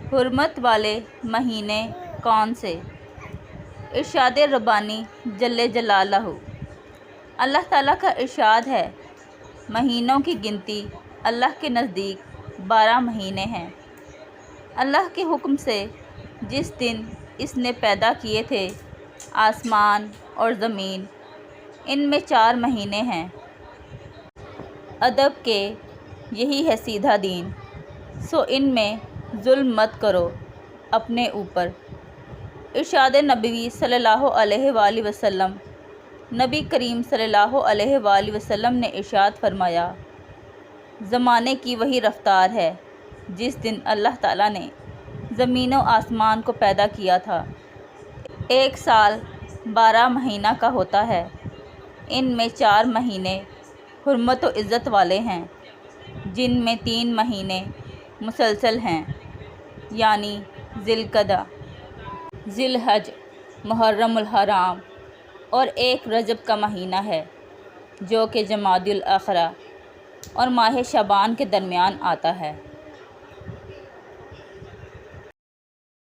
حرمت والے مہینے کون سے؟ ارشاد ربانی جل جلالہ۔ اللہ تعالیٰ کا ارشاد ہے، مہینوں کی گنتی اللہ کے نزدیک 12 مہینے ہیں۔ اللہ کے حکم سے جس دن اس نے پیدا کیے تھے آسمان اور زمین، ان میں 4 مہینے ہیں۔ ادب کے یہی ہے سیدھا دین، سو ان میں ظلم مت کرو اپنے اوپر۔ ارشاد نبوی صلی اللہ علیہ وآلہ وسلم۔ نبی کریم صلی اللہ علیہ وآلہ وسلم نے ارشاد فرمایا، زمانے کی وہی رفتار ہے جس دن اللہ تعالیٰ نے زمین و آسمان کو پیدا کیا تھا۔ ایک سال 12 مہینہ کا ہوتا ہے، ان میں 4 مہینے حرمت و عزت والے ہیں، جن میں 3 مہینے مسلسل ہیں، یعنی ذی القعدہ، ذی الحج، محرم الحرام، اور ایک رجب کا مہینہ ہے جو کہ جمادی الاخرہ اور ماہ شعبان کے درمیان آتا ہے۔